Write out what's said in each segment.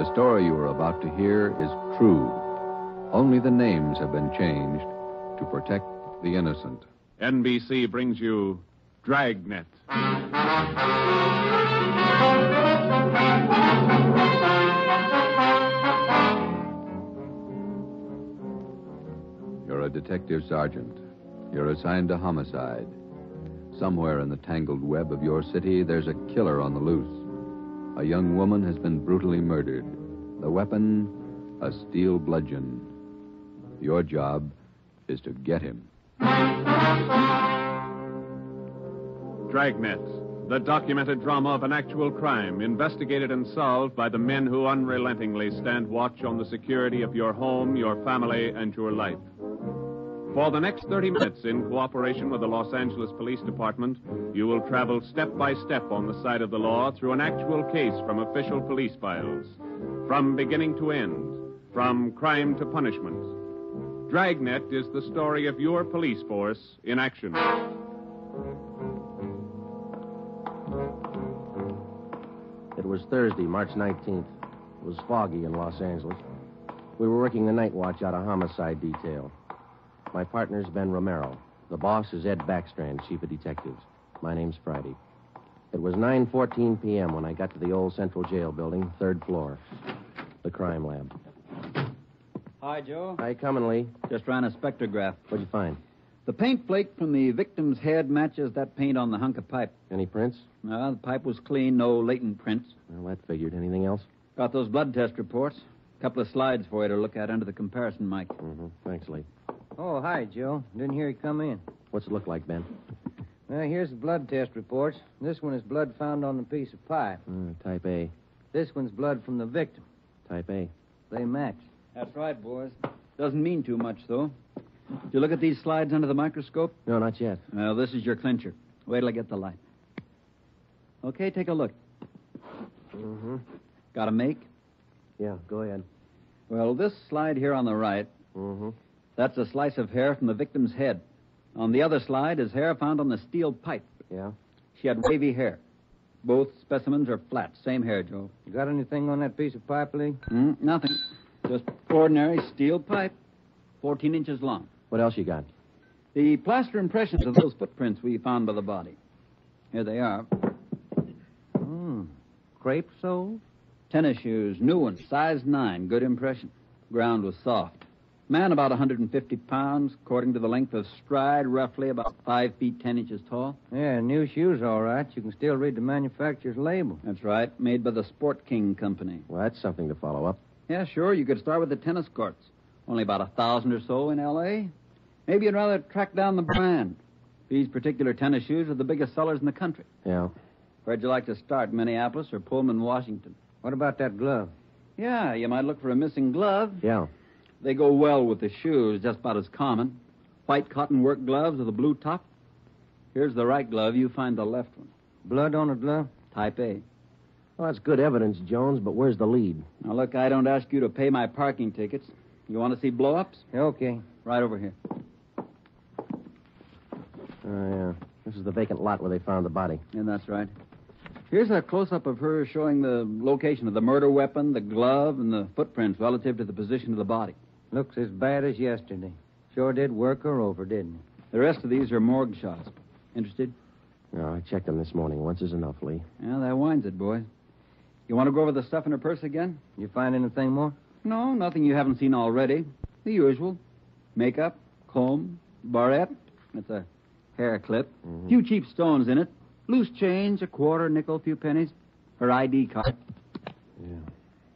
The story you are about to hear is true. Only the names have been changed to protect the innocent. NBC brings you Dragnet. You're a detective sergeant. You're assigned to homicide. Somewhere in the tangled web of your city, there's a killer on the loose. A young woman has been brutally murdered. The weapon, a steel bludgeon. Your job is to get him. Dragnet, the documented drama of an actual crime, investigated and solved by the men who unrelentingly stand watch on the security of your home, your family, and your life. For the next 30 minutes, in cooperation with the Los Angeles Police Department, you will travel step by step on the side of the law through an actual case from official police files. From beginning to end, from crime to punishment. Dragnet is the story of your police force in action. It was Thursday, March 19th. It was foggy in Los Angeles. We were working the night watch out of homicide detail. My partner's Ben Romero. The boss is Ed Backstrand, chief of detectives. My name's Friday. It was 9:14 p.m. when I got to the old Central Jail building, third floor. The crime lab. Hi, Joe. How you coming, Lee? Just ran a spectrograph. What'd you find? The paint flake from the victim's head matches that paint on the hunk of pipe. Any prints? The pipe was clean, no latent prints. Well, that figured. Anything else? Got those blood test reports. A couple of slides for you to look at under the comparison mic. Mm-hmm. Thanks, Lee. Oh, hi, Joe. Didn't hear you come in. What's it look like, Ben? Well, here's the blood test reports. This one is blood found on the piece of pipe. Type A. This one's blood from the victim. Type A. They match. That's right, boys. Doesn't mean too much, though. Did you look at these slides under the microscope? No, not yet. Well, this is your clincher. Wait till I get the light. Okay, take a look. Mm-hmm. Got a make? Yeah, go ahead. Well, this slide here on the right, Mm-hmm. that's a slice of hair from the victim's head. On the other slide is hair found on the steel pipe. Yeah? She had wavy hair. Both specimens are flat. Same hair, Joe. You got anything on that piece of pipe, Lee? Nothing. Just ordinary steel pipe, 14 inches long. What else you got? The plaster impressions of those footprints we found by the body. Here they are. Crepe soles? Tennis shoes, new ones, size 9, good impression. Ground was soft. Man about 150 pounds, according to the length of stride, roughly about 5 feet 10 inches tall. Yeah, new shoes, all right. You can still read the manufacturer's label. That's right, made by the Sport King Company. Well, that's something to follow up. Yeah, sure, you could start with the tennis courts. Only about 1,000 or so in L.A. Maybe you'd rather track down the brand. These particular tennis shoes are the biggest sellers in the country. Yeah. Where'd you like to start, Minneapolis or Pullman, Washington? What about that glove? Yeah, you might look for a missing glove. Yeah. They go well with the shoes, just about as common. White cotton work gloves with a blue top. Here's the right glove. You find the left one. Blood on the glove? Type A. Well, that's good evidence, Jones, but where's the lead? Now, look, I don't ask you to pay my parking tickets. You want to see blow-ups? Okay. Right over here. Oh, yeah. This is the vacant lot where they found the body. Yeah, that's right. Here's a close-up of her showing the location of the murder weapon, the glove, and the footprints relative to the position of the body. Looks as bad as yesterday. Sure did work her over, didn't it? The rest of these are morgue shots. Interested? No, I checked them this morning. Once is enough, Lee. Yeah, that winds it, boys. You want to go over the stuff in her purse again? You find anything more? No, nothing you haven't seen already. The usual. Makeup, comb, barrette. That's a hair clip. Mm-hmm. Few cheap stones in it. Loose change, a quarter, nickel, few pennies. Her ID card. Yeah.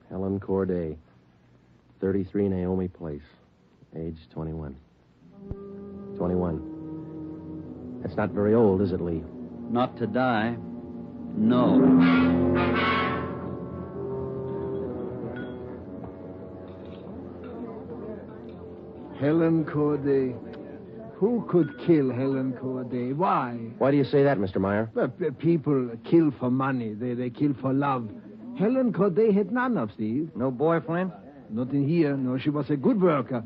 Helen Corday. 33 Naomi Place. Age 21. 21. That's not very old, is it, Lee? Not to die. No. Helen Corday. Who could kill Helen Corday? Why? Why do you say that, Mr. Meyer? Well, people kill for money. They kill for love. Helen Corday had none of these. No boyfriend? Not in here. No, she was a good worker.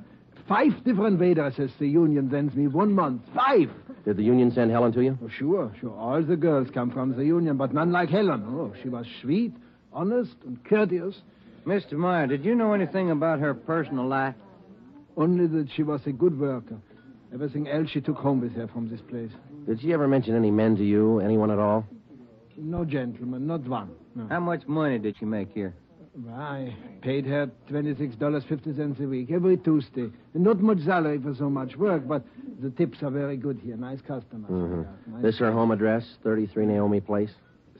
5 different waitresses the union sends me 1 month. 5! Did the union send Helen to you? Oh, sure. All the girls come from the union, but none like Helen. Oh, she was sweet, honest, and courteous. Mr. Meyer, did you know anything about her personal life? Only that she was a good worker. Everything else she took home with her from this place. Did she ever mention any men to you? Anyone at all? No gentleman, not one. No. How much money did she make here? I paid her $26.50 a week, every Tuesday. Not much salary for so much work, but the tips are very good here. Nice customers. Mm-hmm. Nice. This her home address, 33 Naomi Place?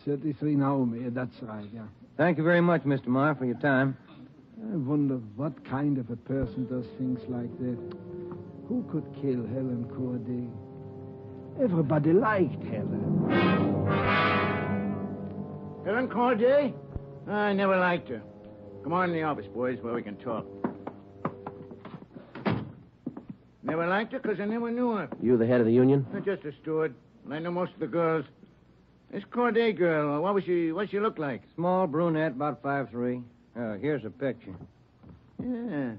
33 Naomi, that's right, yeah. Thank you very much, Mr. Meyer, for your time. I wonder what kind of a person does things like that. Who could kill Helen Corday? Everybody liked Helen. Helen Corday? I never liked her. Come on in the office, boys, where we can talk. Never liked her because I never knew her. You the head of the union? I'm just a steward, and I know most of the girls. This Corday girl, what'd she look like? Small brunette, about 5'3". Here's a picture. Yeah.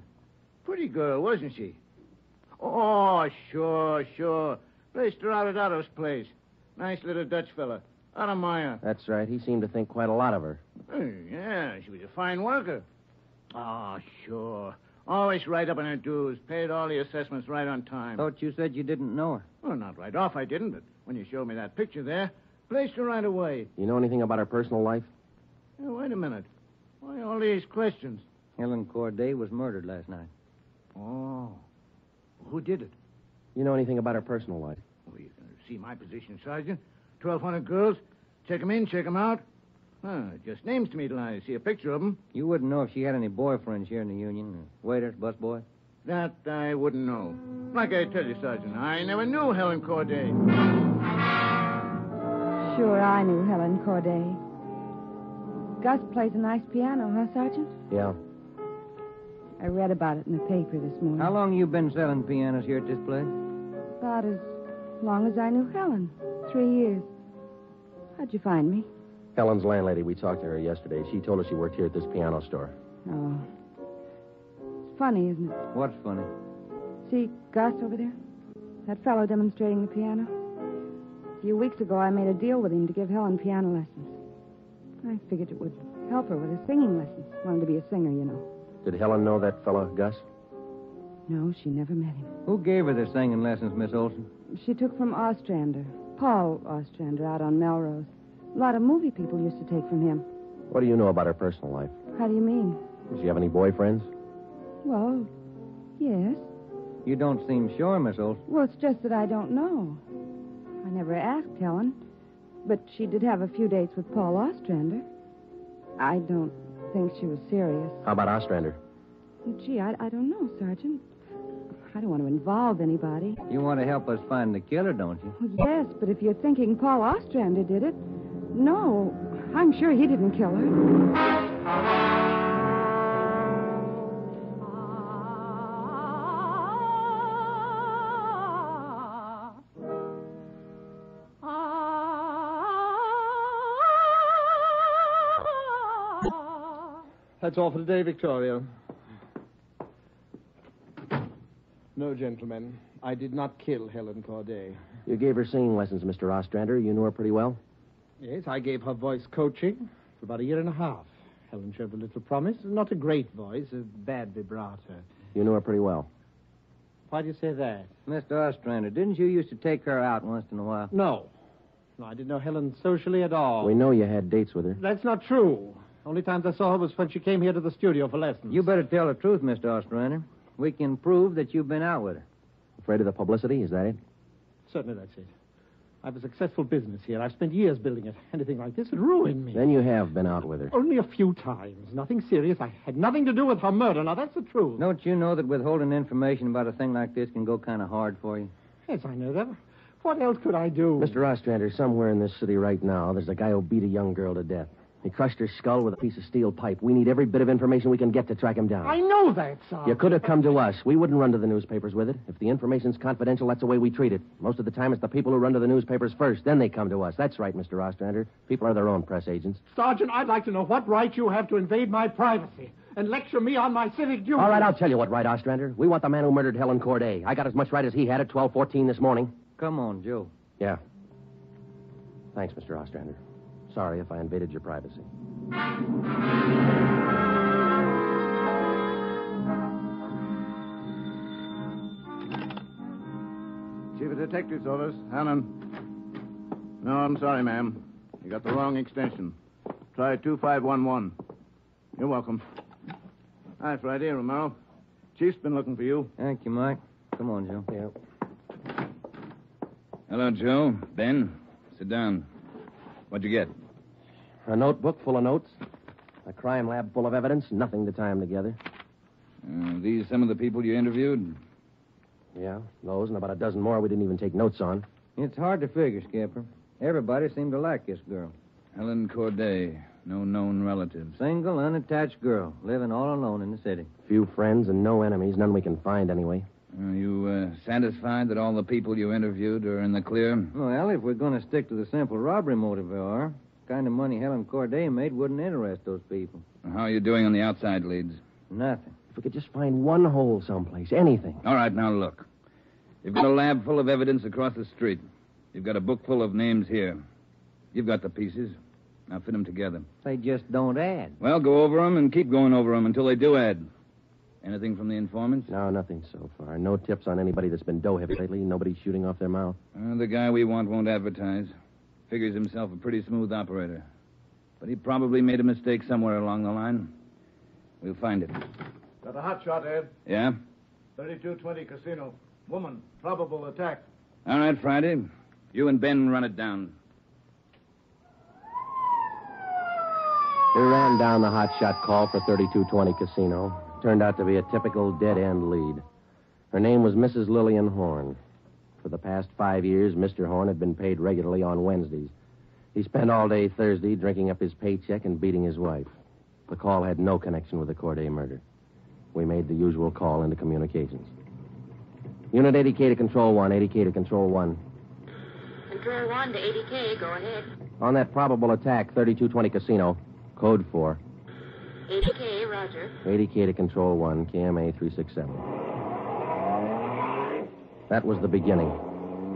Pretty girl, wasn't she? Oh, sure. Placed her out at Otto's place. Nice little Dutch fella. Otto Meyer. That's right. He seemed to think quite a lot of her. Yeah, she was a fine worker. Oh, sure. Always right up on her dues. Paid all the assessments right on time. Thought you said you didn't know her. Well, not right off, I didn't, but when you showed me that picture there, placed her right away. You know anything about her personal life? Oh, wait a minute. Why all these questions? Helen Corday was murdered last night. Oh. Who did it? You know anything about her personal life? Well, you can see my position, Sergeant. 1,200 girls. Check 'em in, check 'em out. Just names to me till I see a picture of 'em. You wouldn't know if she had any boyfriends here in the union. Waiters, busboy? That I wouldn't know. Like I tell you, Sergeant, I never knew Helen Corday. Sure, I knew Helen Corday. Gus plays a nice piano, huh, Sergeant? Yeah. I read about it in the paper this morning. How long you been selling pianos here at this place? About as long as I knew Helen. 3 years. How'd you find me? Helen's landlady, we talked to her yesterday. She told us she worked here at this piano store. Oh. It's funny, isn't it? What's funny? See Gus over there? That fellow demonstrating the piano? A few weeks ago, I made a deal with him to give Helen piano lessons. I figured it would help her with her singing lessons. Wanted to be a singer, you know. Did Helen know that fellow, Gus? No, she never met him. Who gave her the singing lessons, Miss Olson? She took from Ostrander. Paul Ostrander out on Melrose. A lot of movie people used to take from him. What do you know about her personal life? How do you mean? Does she have any boyfriends? Well, yes. You don't seem sure, Miss Olson. Well, it's just that I don't know. I never asked Helen. But she did have a few dates with Paul Ostrander. I don't think she was serious. How about Ostrander? Gee, I don't know, Sergeant. I don't want to involve anybody. You want to help us find the killer, don't you? Well, yes, but if you're thinking Paul Ostrander did it, no, I'm sure he didn't kill her. That's all for today, Victoria. No, gentlemen. I did not kill Helen Corday. You gave her singing lessons, Mr. Ostrander. You knew her pretty well? Yes, I gave her voice coaching for about 1.5 years. Helen showed a little promise. Not a great voice, a bad vibrato. You knew her pretty well? Why do you say that? Mr. Ostrander, didn't you used to take her out once in a while? No, I didn't know Helen socially at all. We know you had dates with her. That's not true. Only times I saw her was when she came here to the studio for lessons. You better tell the truth, Mr. Ostrander. We can prove that you've been out with her. Afraid of the publicity, is that it? Certainly that's it. I have a successful business here. I've spent years building it. Anything like this would ruin me. Then you have been out with her. Only a few times. Nothing serious. I had nothing to do with her murder. Now, that's the truth. Don't you know that withholding information about a thing like this can go kind of hard for you? Yes, I know that. What else could I do? Mr. Ostrander, somewhere in this city right now, there's a guy who beat a young girl to death. He crushed her skull with a piece of steel pipe. We need every bit of information we can get to track him down. I know that, sir. You could have come to us. We wouldn't run to the newspapers with it. If the information's confidential, that's the way we treat it. Most of the time, it's the people who run to the newspapers first. Then they come to us. That's right, Mr. Ostrander. People are their own press agents. Sergeant, I'd like to know what right you have to invade my privacy and lecture me on my civic duty. All right, I'll tell you what right, Ostrander. We want the man who murdered Helen Corday. I got as much right as he had at 12:14 this morning. Come on, Joe. Yeah. Thanks, Mr. Ostrander. Sorry if I invaded your privacy. Chief of Detectives Office. Helen. No, I'm sorry, ma'am. You got the wrong extension. Try 2511. You're welcome. Hi, Friday, Romero. Chief's been looking for you. Thank you, Mike. Come on, Joe. Yeah. Hello, Joe. Ben, sit down. What'd you get? A notebook full of notes. A crime lab full of evidence. Nothing to tie them together. These some of the people you interviewed? Yeah, those and about a dozen more we didn't even take notes on. It's hard to figure, Skipper. Everybody seemed to like this girl. Helen Corday. No known relatives. Single, unattached girl, living all alone in the city. Few friends and no enemies. None we can find anyway. Are you satisfied that all the people you interviewed are in the clear? Well, if we're going to stick to the simple robbery motive, we are. The kind of money Helen Corday made wouldn't interest those people. How are you doing on the outside leads? Nothing. If we could just find one hole someplace, anything. All right, now look. You've got a lab full of evidence across the street. You've got a book full of names here. You've got the pieces. Now fit them together. They just don't add. Well, go over them and keep going over them until they do add. Anything from the informants? No, nothing so far. No tips on anybody that's been dough-heavy lately. Nobody shooting off their mouth. The guy we want won't advertise. Figures himself a pretty smooth operator. But he probably made a mistake somewhere along the line. We'll find it. Got a hot shot, Ed. Yeah? 3220 Casino. Woman. Probable attack. All right, Friday. You and Ben run it down. We ran down the hot shot call for 3220 Casino. Turned out to be a typical dead-end lead. Her name was Mrs. Lillian Horn. For the past 5 years, Mr. Horn had been paid regularly on Wednesdays. He spent all day Thursday drinking up his paycheck and beating his wife. The call had no connection with the Corday murder. We made the usual call into communications. Unit 80K to Control 1, 80K to Control 1. Control 1 to 80K, go ahead. On that probable attack, 3220 Casino, code 4. 80K, roger. 80K to Control 1, KMA 367. That was the beginning.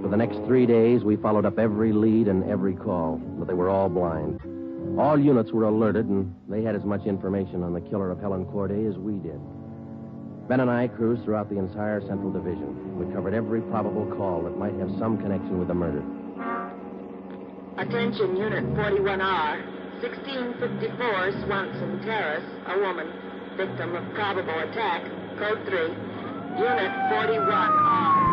For the next 3 days, we followed up every lead and every call, but they were all blind. All units were alerted, and they had as much information on the killer of Helen Corday as we did. Ben and I cruised throughout the entire Central Division. We covered every probable call that might have some connection with the murder. Attention, Unit 41R. 1654 Swanson Terrace, a woman, victim of probable attack, code 3. Unit 41R.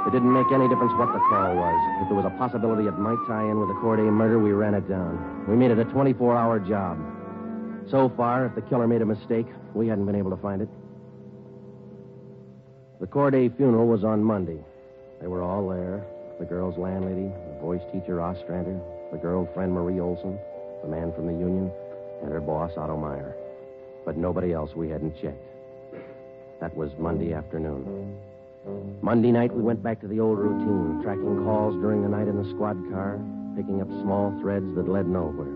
It didn't make any difference what the call was. If there was a possibility it might tie in with the Corday murder, we ran it down. We made it a 24-hour job. So far, if the killer made a mistake, we hadn't been able to find it. The Corday funeral was on Monday. They were all there. The girl's landlady, the voice teacher Ostrander, the girlfriend Marie Olson, the man from the union, and her boss Otto Meyer. But nobody else we hadn't checked. That was Monday afternoon. Monday night, we went back to the old routine, tracking calls during the night in the squad car, picking up small threads that led nowhere.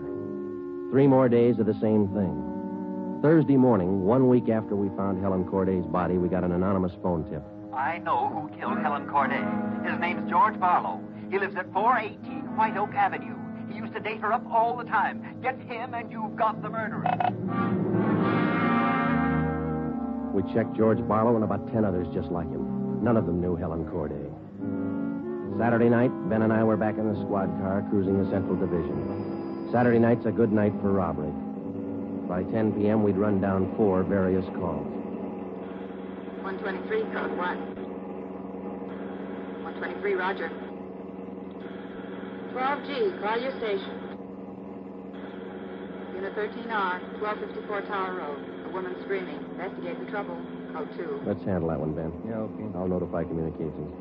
3 more days of the same thing. Thursday morning, 1 week after we found Helen Corday's body, we got an anonymous phone tip. I know who killed Helen Corday. His name's George Barlow. He lives at 418 White Oak Avenue. He used to date her up all the time. Get him and you've got the murderer. We checked George Barlow and about 10 others just like him. None of them knew Helen Corday. Saturday night, Ben and I were back in the squad car cruising the Central Division. Saturday night's a good night for robbery. By 10 p.m., we'd run down 4 various calls. 123, code 1. 123, roger. 12G, call your station. Unit 13R, 1254 Tower Road. A woman screaming. Investigate the trouble. Code 2. Let's handle that one, Ben. Yeah, okay. I'll notify communications.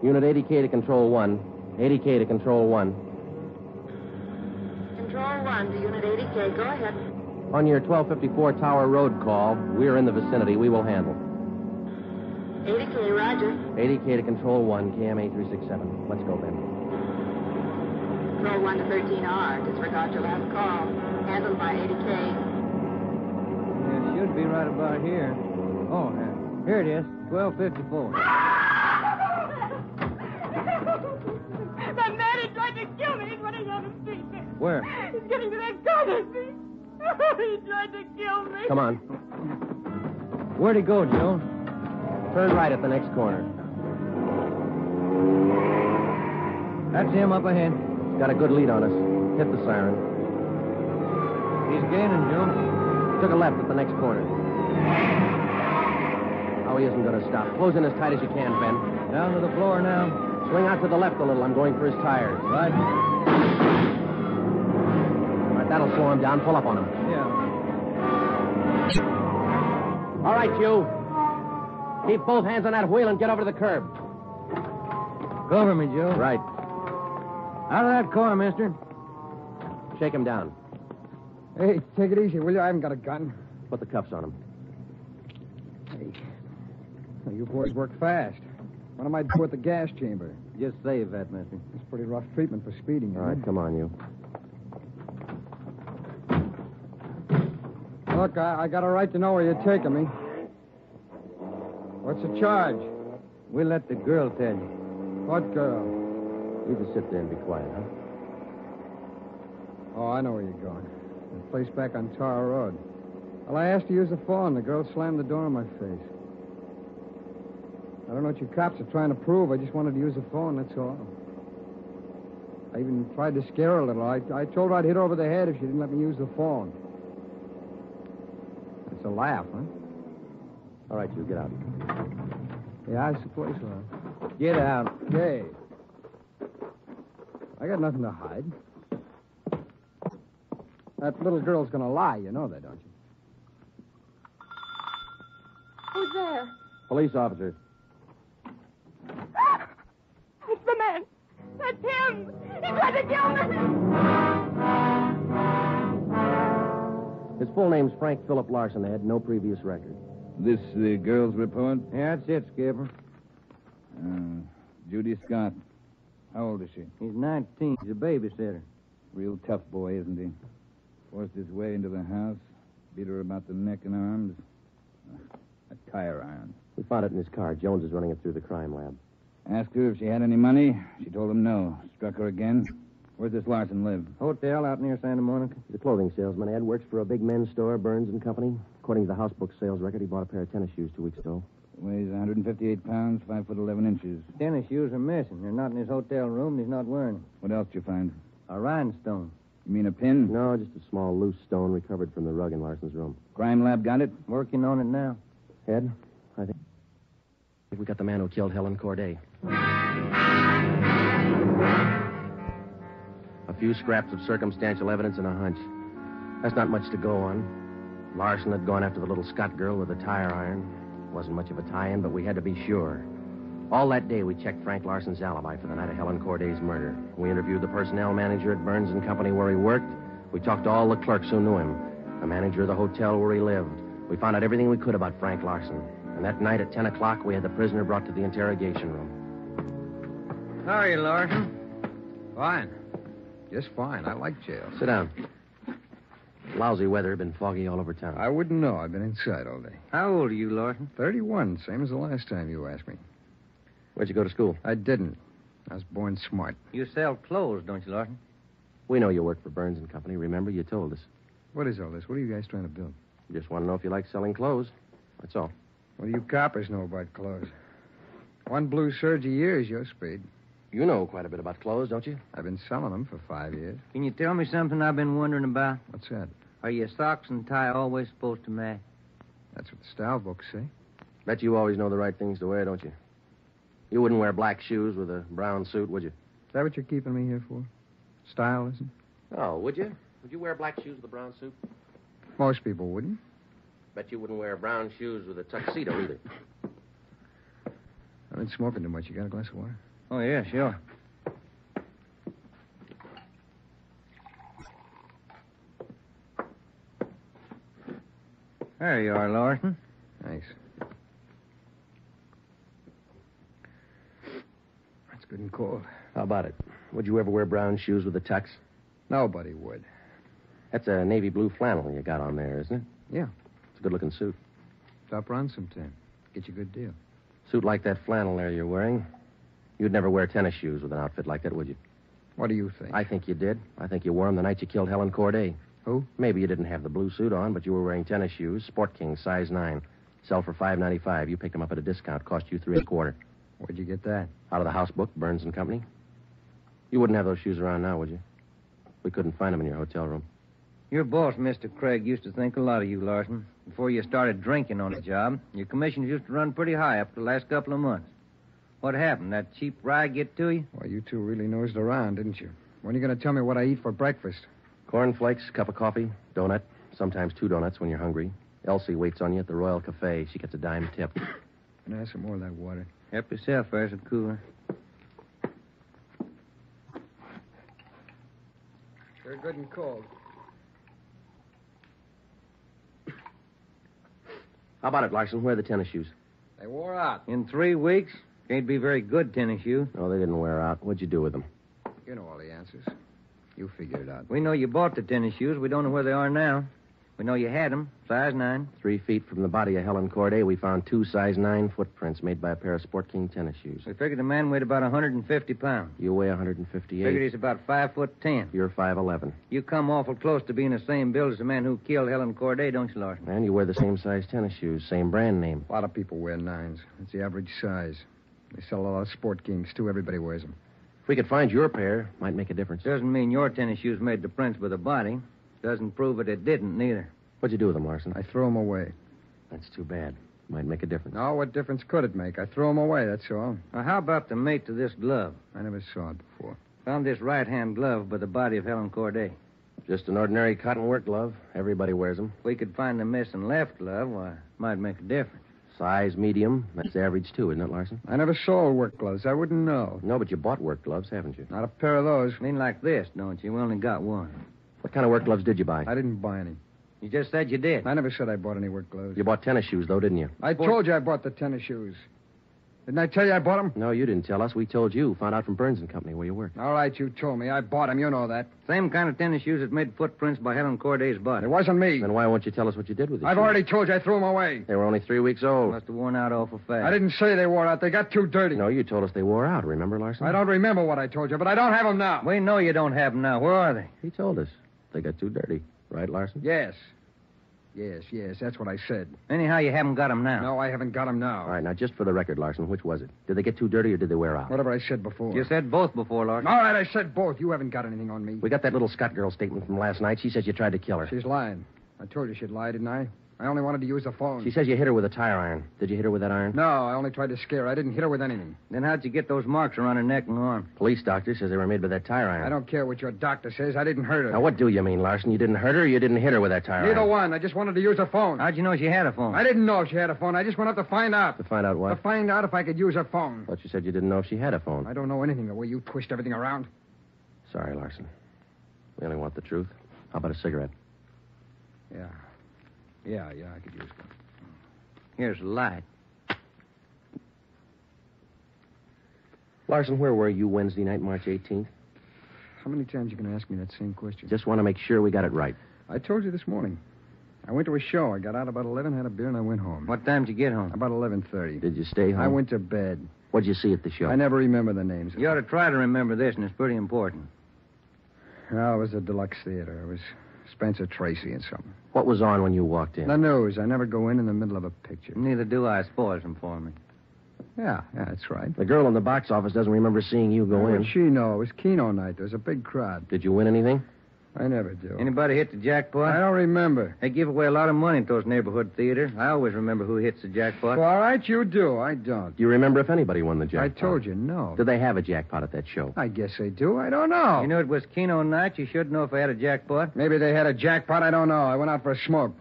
Unit 80K to Control 1. 80K to Control 1. Control 1 to Unit 80K. Go ahead. On your 1254 Tower Road call, we're in the vicinity. We will handle. 80K, roger. 80K to Control 1, KMA 367. Let's go, Ben. Control 1 to 13R. Disregard your last call. Handled by 80K. Yeah, it should be right about here. Oh, here it is. 1254. That man is trying to kill me. He's running down the street. Where? He's getting to that corner, see? He tried to kill me. Come on. Where'd he go, Joe? Turn right at the next corner. That's him up ahead. He's got a good lead on us. Hit the siren. He's gaining, Joe. Took a left at the next corner. Oh, he isn't going to stop. Close in as tight as you can, Ben. Down to the floor now. Swing out to the left a little. I'm going for his tires. Right. All right, that'll slow him down. Pull up on him. Yeah. All right, you. Keep both hands on that wheel and get over to the curb. Cover me, Joe. Right. Out of that car, mister. Shake him down. Hey, take it easy, will you? I haven't got a gun. Put the cuffs on him. Hey. Well, you boys work fast. What am I doing with the gas chamber? Just save that, mister. It's pretty rough treatment for speeding. All right, come on, you. Look, I got a right to know where you're taking me. What's the charge? We'll let the girl tell you. What girl? You just sit there and be quiet, huh? Oh, I know where you're going. The place back on Tar Road. Well, I asked to use the phone. The girl slammed the door in my face. I don't know what you cops are trying to prove. I just wanted to use the phone, that's all. I even tried to scare her a little. I told her I'd hit her over the head if she didn't let me use the phone. It's a laugh, huh? All right, you get out. Yeah, I suppose so. Get out. Hey. I got nothing to hide. That little girl's gonna lie. You know that, don't you? Who's there? Police officer. It's the man. That's him. He tried to kill me. His full name's Frank Philip Larson. They had no previous record. This the girl's report? Yeah, that's it, Skipper. Judy Scott. How old is she? He's 19. He's a babysitter. Real tough boy, isn't he? Forced his way into the house, beat her about the neck and arms. A tire iron. We found it in his car. Jones is running it through the crime lab. Asked her if she had any money. She told him no. Struck her again. Where's this Larson live? Hotel out near Santa Monica. He's a clothing salesman, Ed. Works for a big men's store, Burns and Company. According to the house book sales record, he bought a pair of tennis shoes 2 weeks ago. Weighs 158 pounds, 5 foot 11 inches. Tennis shoes are missing. They're not in his hotel room, and he's not wearing them. What else did you find? A rhinestone. You mean a pin? No, just a small loose stone recovered from the rug in Larson's room. Crime lab got it? Working on it now. Ed, I think we got the man who killed Helen Corday. A few scraps of circumstantial evidence and a hunch. That's not much to go on. Larson had gone after the little Scott girl with a tire iron. Wasn't much of a tie-in, but we had to be sure. All that day, we checked Frank Larson's alibi for the night of Helen Corday's murder. We interviewed the personnel manager at Burns and Company where he worked. We talked to all the clerks who knew him, the manager of the hotel where he lived. We found out everything we could about Frank Larson. And that night at 10 o'clock, we had the prisoner brought to the interrogation room. How are you, Larson? Fine. Just fine. I like jail. Sit down. Lousy weather, been foggy all over town. I wouldn't know. I've been inside all day. How old are you, Larson? 31, same as the last time you asked me. Where'd you go to school? I didn't. I was born smart. You sell clothes, don't you, Larson? We know you work for Burns and Company. Remember, you told us. What is all this? What are you guys trying to build? Just want to know if you like selling clothes. That's all. What do you coppers know about clothes? One blue serge a year is your speed. You know quite a bit about clothes, don't you? I've been selling them for 5 years. Can you tell me something I've been wondering about? What's that? Are your socks and tie always supposed to match? That's what the style books say. Bet you always know the right things to wear, don't you? You wouldn't wear black shoes with a brown suit, would you? Is that what you're keeping me here for? Style, isn't it? Oh, would you? Would you wear black shoes with a brown suit? Most people wouldn't. Bet you wouldn't wear brown shoes with a tuxedo either. I've been smoking too much. You got a glass of water? Oh, yeah, sure. There you are, Larson. Thanks. That's good and cold. How about it? Would you ever wear brown shoes with a tux? Nobody would. That's a navy blue flannel you got on there, isn't it? Yeah. It's a good-looking suit. Stop around sometime. Get you a good deal. Suit like that flannel there you're wearing. You'd never wear tennis shoes with an outfit like that, would you? What do you think? I think you did. I think you wore them the night you killed Helen Corday. Who? Maybe you didn't have the blue suit on, but you were wearing tennis shoes, Sport King, size 9. Sell for $5.95. You picked them up at a discount. Cost you $3.25. Where'd you get that? Out of the house book, Burns and Company. You wouldn't have those shoes around now, would you? We couldn't find them in your hotel room. Your boss, Mr. Craig, used to think a lot of you, Larson. Before you started drinking on the job, your commissions used to run pretty high up the last couple of months. What happened? That cheap ride get to you? Well, you two really nosed around, didn't you? When are you going to tell me what I eat for breakfast? Cornflakes, cup of coffee, donut, sometimes 2 donuts when you're hungry. Elsie waits on you at the Royal Cafe. She gets a dime tip. Can I have some more of that water? Help yourself, there's a cooler. They're good and cold. How about it, Larson? Where are the tennis shoes? They wore out. In 3 weeks? Can't be very good tennis shoes. No, they didn't wear out. What'd you do with them? You know all the answers. You figure it out. We know you bought the tennis shoes. We don't know where they are now. We know you had them, size 9. 3 feet from the body of Helen Corday, we found 2 size 9 footprints made by a pair of Sport King tennis shoes. We figured the man weighed about 150 pounds. You weigh 158. Figured he's about 5'10". You're 5'11". You come awful close to being the same build as the man who killed Helen Corday, don't you, Larson? And you wear the same size tennis shoes, same brand name. A lot of people wear 9s. It's the average size. They sell a lot of Sport Kings, too. Everybody wears them. If we could find your pair, might make a difference. Doesn't mean your tennis shoes made the prints with the body. Doesn't prove it didn't, neither. What'd you do with them, Larson? I threw them away. That's too bad. Might make a difference. No, what difference could it make? I threw them away, that's all. Now, how about the mate to this glove? I never saw it before. Found this right-hand glove by the body of Helen Corday. Just an ordinary cotton work glove. Everybody wears them. If we could find the missing left glove, why, it might make a difference. Size medium. That's average, too, isn't it, Larson? I never sold work gloves. I wouldn't know. No, but you bought work gloves, haven't you? Not a pair of those. Mean like this, don't you? We only got one. What kind of work gloves did you buy? I didn't buy any. You just said you did. I never said I bought any work gloves. You bought tennis shoes, though, didn't you? I told you I bought the tennis shoes. Didn't I tell you I bought them? No, you didn't tell us. We told you. Found out from Burns and Company where you work. All right, you told me. I bought them. You know that. Same kind of tennis shoes that made footprints by Helen Corday's body. It wasn't me. Then why won't you tell us what you did with the I've shoes? already told you I threw them away. They were only 3 weeks old. Must have worn out awful fast. I didn't say they wore out. They got too dirty. No, you told us they wore out. Remember, Larson? I don't remember what I told you, but I don't have them now. We know you don't have them now. Where are they? He told us. They got too dirty. Right, Larson? Yes. Yes, that's what I said. Anyhow, you haven't got them now. No, I haven't got them now. All right, now, just for the record, Larson, which was it? Did they get too dirty or did they wear out? Whatever I said before. You said both before, Larson. All right, I said both. You haven't got anything on me. We got that little Scott girl statement from last night. She says you tried to kill her. She's lying. I told you she'd lie, didn't I? I only wanted to use the phone. She says you hit her with a tire iron. Did you hit her with that iron? No, I only tried to scare her. I didn't hit her with anything. Then how'd you get those marks around her neck and arm? Police doctor says they were made by that tire iron. I don't care what your doctor says. I didn't hurt her. Now, what do you mean, Larson? You didn't hurt her or you didn't hit her with that tire Neither iron? one. I just wanted to use a phone. How'd you know she had a phone? I didn't know if she had a phone. I just went up to find out. To find out what? To find out if I could use her phone. Thought you said you didn't know if she had a phone. I don't know anything the way you twist everything around. Sorry, Larson. We only want the truth. How about a cigarette? Yeah, I could use one. Here's a light. Larson, where were you Wednesday night, March 18th? How many times you going to ask me that same question? Just want to make sure we got it right. I told you this morning. I went to a show. I got out about 11, had a beer, and I went home. What time did you get home? About 11:30. Did you stay home? I went to bed. What'd you see at the show? I never remember the names. You ought to try to remember this, and it's pretty important. Well, it was a deluxe theater. It was Spencer Tracy and something. What was on when you walked in? The news. I never go in the middle of a picture. Neither do I. Spoils them for me. Yeah, that's right. The girl in the box office doesn't remember seeing you go in. What'd she know? It was Keno night. There was a big crowd. Did you win anything? I never do. Anybody hit the jackpot? I don't remember. They give away a lot of money at those neighborhood theaters. I always remember who hits the jackpot. Well, all right, you do. I don't. Do you remember if anybody won the jackpot? I told you, no. Did they have a jackpot at that show? I guess they do. I don't know. You knew it was Keno night. You should know if they had a jackpot. Maybe they had a jackpot. I don't know. I went out for a smoke.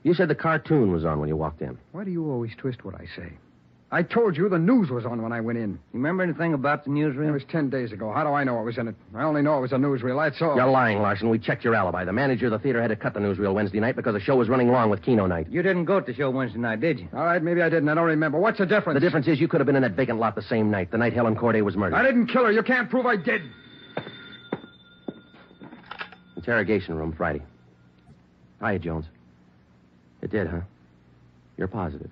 You said the cartoon was on when you walked in. Why do you always twist what I say? I told you the news was on when I went in. You remember anything about the newsreel? It was 10 days ago. How do I know what was in it? I only know it was a newsreel. That's all. You're lying, Larson. We checked your alibi. The manager of the theater had to cut the newsreel Wednesday night because the show was running long with Keno night. You didn't go to the show Wednesday night, did you? All right, maybe I didn't. I don't remember. What's the difference? The difference is you could have been in that vacant lot the same night, the night Helen Corday was murdered. I didn't kill her. You can't prove I did. Interrogation room, Friday. Hiya, Jones. It did, huh? You're positive.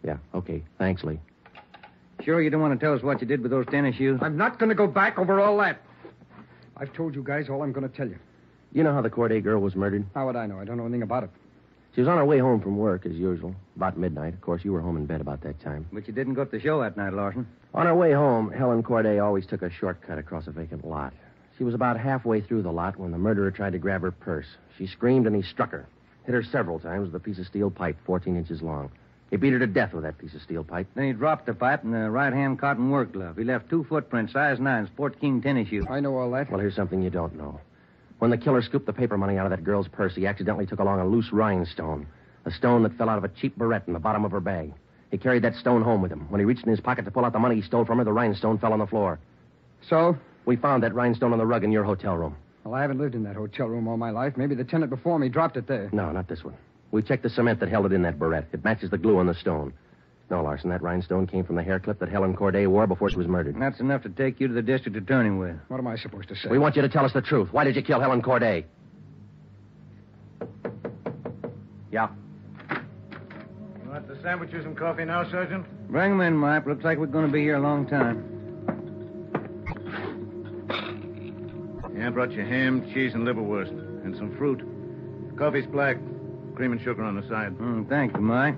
Yeah, okay. Thanks, Lee. Sure you don't want to tell us what you did with those tennis shoes? I'm not going to go back over all that. I've told you guys all I'm going to tell you. You know how the Corday girl was murdered? How would I know? I don't know anything about it. She was on her way home from work, as usual, about midnight. Of course, you were home in bed about that time. But you didn't go to the show that night, Larson. On her way home, Helen Corday always took a shortcut across a vacant lot. She was about halfway through the lot when the murderer tried to grab her purse. She screamed and he struck her. Hit her several times with a piece of steel pipe 14 inches long. He beat her to death with that piece of steel pipe. Then he dropped the pipe in the right-hand cotton work glove. He left 2 footprints, size 9, Sport King tennis shoes. I know all that. Well, here's something you don't know. When the killer scooped the paper money out of that girl's purse, he accidentally took along a loose rhinestone. A stone that fell out of a cheap barrette in the bottom of her bag. He carried that stone home with him. When he reached in his pocket to pull out the money he stole from her, the rhinestone fell on the floor. So? We found that rhinestone on the rug in your hotel room. Well, I haven't lived in that hotel room all my life. Maybe the tenant before me dropped it there. No, not this one. We checked the cement that held it in that barrette. It matches the glue on the stone. No, Larson, that rhinestone came from the hair clip that Helen Corday wore before she was murdered. And that's enough to take you to the district attorney with. What am I supposed to say? We want you to tell us the truth. Why did you kill Helen Corday? Yeah. You want the sandwiches and coffee now, Sergeant? Bring them in, Mike. Looks like we're going to be here a long time. Yeah, I brought you ham, cheese, and liverwurst. And some fruit. Coffee's black. Cream and sugar on the side. Thank you, Mike.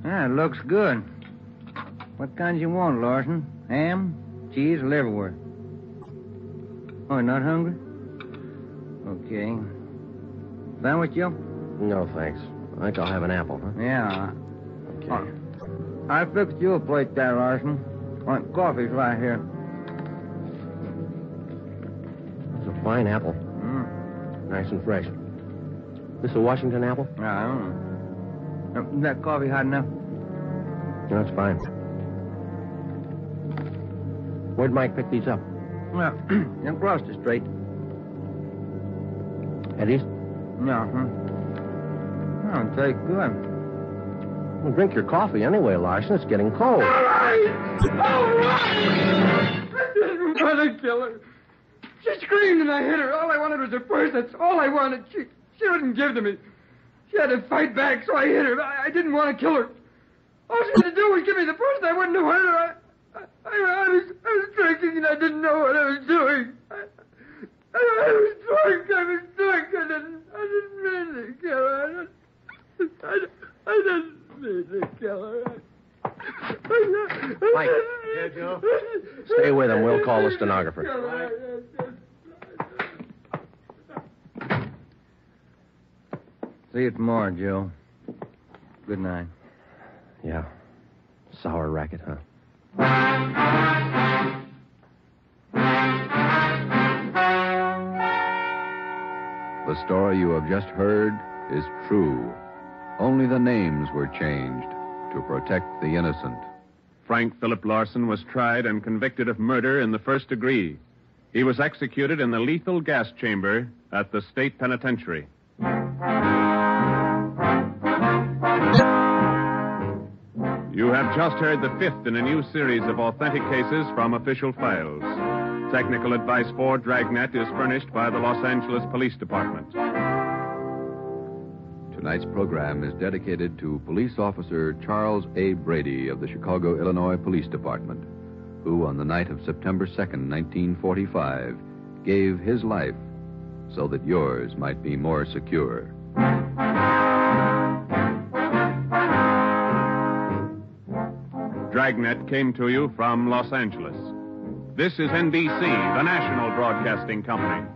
Ah, it looks good. What kinds you want, Larson? Ham, cheese, or liverwurst? Oh, you're not hungry? Okay. Sandwich, Joe? No, thanks. I think I'll have an apple, huh? Yeah. Okay. I fixed you a plate there, Larson. Coffee's right here. It's a fine apple. Nice and fresh. This a Washington apple? I don't know. Is that coffee hot enough? No, it's fine. Where'd Mike pick these up? Well, across the street. Eddie's? Yeah, Oh, it tastes good. Well, drink your coffee anyway, Larson. It's getting cold. All right! I didn't want to kill her. She screamed and I hit her. All I wanted was her purse. That's all I wanted. She wouldn't give to me. She had to fight back, so I hit her. I didn't want to kill her. All she had to do was give me the purse, and I wouldn't have hurt her. I was drinking, and I didn't know what I was doing. I was drunk. I didn't mean to kill her. I didn't mean to kill her. Mike. Yeah, Joe? Stay with him. We'll call the stenographer. See you tomorrow, Joe. Good night. Yeah. Sour racket, huh? The story you have just heard is true. Only the names were changed to protect the innocent. Frank Philip Larson was tried and convicted of murder in the first degree. He was executed in the lethal gas chamber at the state penitentiary. You have just heard the fifth in a new series of authentic cases from official files. Technical advice for Dragnet is furnished by the Los Angeles Police Department. Tonight's program is dedicated to Police Officer Charles A. Brady of the Chicago, Illinois Police Department, who on the night of September 2nd, 1945, gave his life so that yours might be more secure. Dragnet came to you from Los Angeles. This is NBC, the national broadcasting company.